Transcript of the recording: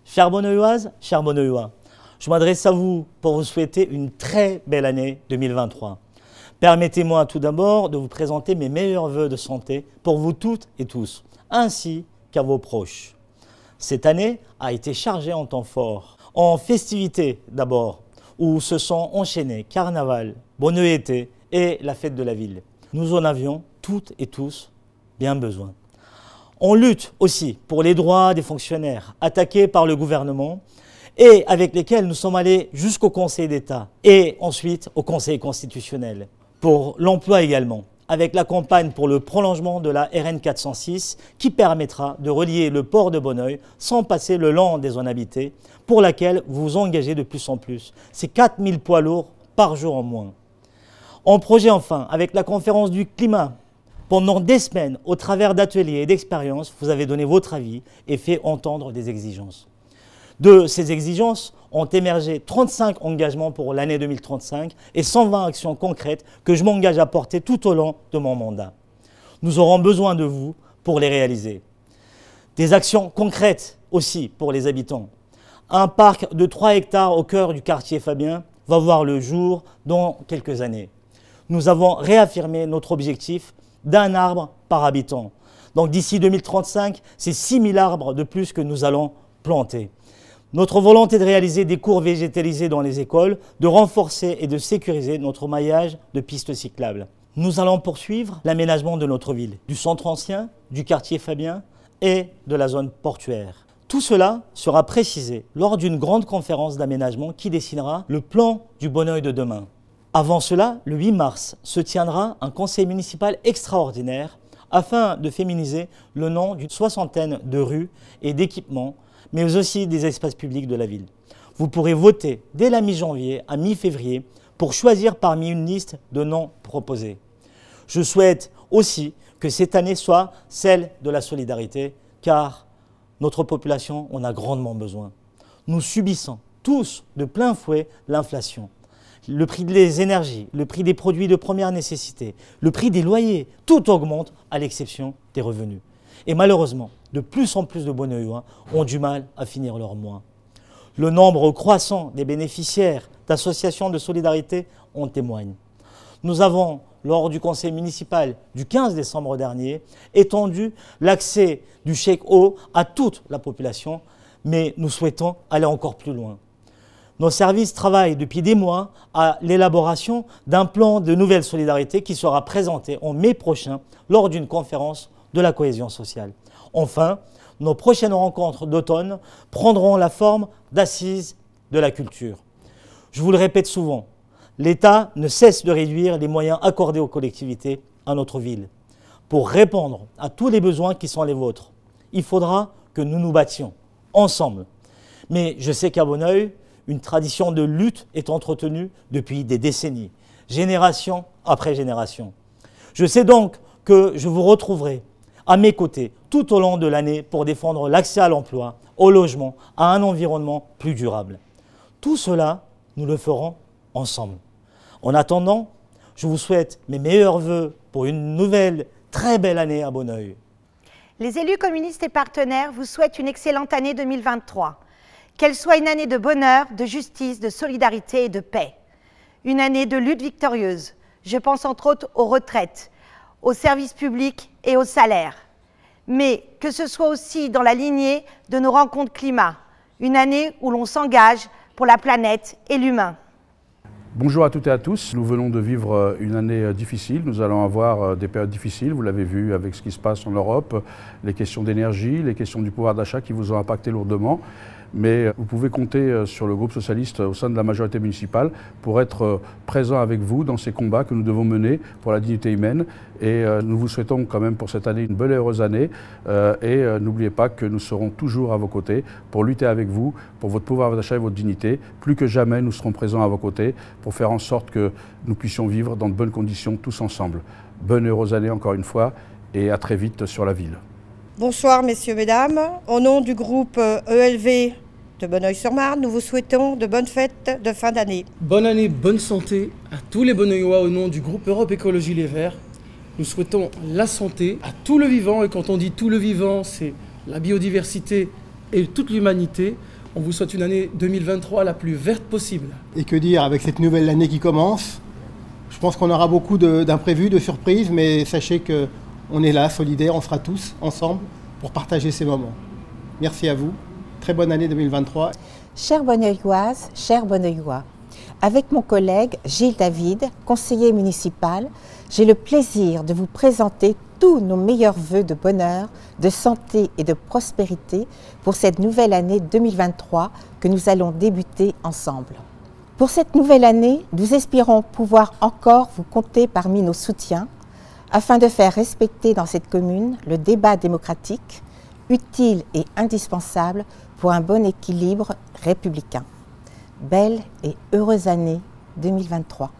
Chères Bonneuilloises, chers Bonneuillois, je m'adresse à vous pour vous souhaiter une très belle année 2023. Permettez-moi tout d'abord de vous présenter mes meilleurs vœux de santé pour vous toutes et tous, ainsi qu'à vos proches. Cette année a été chargée en temps fort, en festivités d'abord, où se sont enchaînés carnaval, Bonneuil-été et la fête de la ville. Nous en avions toutes et tous bien besoin. On lutte aussi pour les droits des fonctionnaires attaqués par le gouvernement et avec lesquels nous sommes allés jusqu'au Conseil d'État et ensuite au Conseil constitutionnel. Pour l'emploi également, avec la campagne pour le prolongement de la RN 406 qui permettra de relier le port de Bonneuil sans passer le long des zones habitées, pour laquelle vous vous engagez de plus en plus. C'est 4000 poids lourds par jour en moins. En projet enfin, avec la conférence du climat, pendant des semaines, au travers d'ateliers et d'expériences, vous avez donné votre avis et fait entendre des exigences. De ces exigences ont émergé 35 engagements pour l'année 2035 et 120 actions concrètes que je m'engage à porter tout au long de mon mandat. Nous aurons besoin de vous pour les réaliser. Des actions concrètes aussi pour les habitants. Un parc de 3 hectares au cœur du quartier Fabien va voir le jour dans quelques années. Nous avons réaffirmé notre objectif d'1 arbre par habitant. Donc d'ici 2035, c'est 6000 arbres de plus que nous allons planter. Notre volonté de réaliser des cours végétalisés dans les écoles, de renforcer et de sécuriser notre maillage de pistes cyclables. Nous allons poursuivre l'aménagement de notre ville, du centre ancien, du quartier Fabien et de la zone portuaire. Tout cela sera précisé lors d'une grande conférence d'aménagement qui dessinera le plan du Bonneuil de demain. Avant cela, le 8 mars, se tiendra un conseil municipal extraordinaire afin de féminiser le nom d'une soixantaine de rues et d'équipements, mais aussi des espaces publics de la ville. Vous pourrez voter dès la mi-janvier à mi-février pour choisir parmi une liste de noms proposés. Je souhaite aussi que cette année soit celle de la solidarité, car notre population en a grandement besoin. Nous subissons tous de plein fouet l'inflation. Le prix des énergies, le prix des produits de première nécessité, le prix des loyers, tout augmente à l'exception des revenus. Et malheureusement, de plus en plus de Bonneuillois ont du mal à finir leur mois. Le nombre croissant des bénéficiaires d'associations de solidarité en témoigne. Nous avons, lors du conseil municipal du 15 décembre dernier, étendu l'accès du chèque eau à toute la population, mais nous souhaitons aller encore plus loin. Nos services travaillent depuis des mois à l'élaboration d'un plan de nouvelle solidarité qui sera présenté en mai prochain lors d'une conférence de la cohésion sociale. Enfin, nos prochaines rencontres d'automne prendront la forme d'assises de la culture. Je vous le répète souvent, l'État ne cesse de réduire les moyens accordés aux collectivités à notre ville. Pour répondre à tous les besoins qui sont les vôtres, il faudra que nous nous battions ensemble. Mais je sais qu'à Bonneuil, une tradition de lutte est entretenue depuis des décennies, génération après génération. Je sais donc que je vous retrouverai à mes côtés tout au long de l'année pour défendre l'accès à l'emploi, au logement, à un environnement plus durable. Tout cela, nous le ferons ensemble. En attendant, je vous souhaite mes meilleurs vœux pour une nouvelle très belle année à Bonneuil. Les élus communistes et partenaires vous souhaitent une excellente année 2023. Qu'elle soit une année de bonheur, de justice, de solidarité et de paix. Une année de lutte victorieuse. Je pense entre autres aux retraites, aux services publics et aux salaires. Mais que ce soit aussi dans la lignée de nos rencontres climat. Une année où l'on s'engage pour la planète et l'humain. Bonjour à toutes et à tous. Nous venons de vivre une année difficile. Nous allons avoir des périodes difficiles. Vous l'avez vu avec ce qui se passe en Europe, les questions d'énergie, les questions du pouvoir d'achat qui vous ont impacté lourdement. Mais vous pouvez compter sur le groupe socialiste au sein de la majorité municipale pour être présent avec vous dans ces combats que nous devons mener pour la dignité humaine. Et nous vous souhaitons quand même pour cette année une belle et heureuse année. Et n'oubliez pas que nous serons toujours à vos côtés pour lutter avec vous, pour votre pouvoir d'achat et votre dignité. Plus que jamais, nous serons présents à vos côtés pour faire en sorte que nous puissions vivre dans de bonnes conditions tous ensemble. Bonne et heureuse année encore une fois et à très vite sur la ville. Bonsoir messieurs, mesdames. Au nom du groupe ELV de Bonneuil-sur-Marne, nous vous souhaitons de bonnes fêtes de fin d'année. Bonne année, bonne santé à tous les Bonneuillois au nom du groupe Europe Écologie Les Verts. Nous souhaitons la santé à tout le vivant, et quand on dit tout le vivant, c'est la biodiversité et toute l'humanité. On vous souhaite une année 2023 la plus verte possible. Et que dire avec cette nouvelle année qui commence? Je pense qu'on aura beaucoup d'imprévus, de surprises, mais sachez qu'on est là, solidaires, on sera tous ensemble pour partager ces moments. Merci à vous. Très bonne année 2023. Chères Bonneuilloises, chers Bonneuillois, avec mon collègue Gilles David, conseiller municipal, j'ai le plaisir de vous présenter tous nos meilleurs vœux de bonheur, de santé et de prospérité pour cette nouvelle année 2023 que nous allons débuter ensemble. Pour cette nouvelle année, nous espérons pouvoir encore vous compter parmi nos soutiens afin de faire respecter dans cette commune le débat démocratique, utile et indispensable pour un bon équilibre républicain. Belle et heureuse année 2023.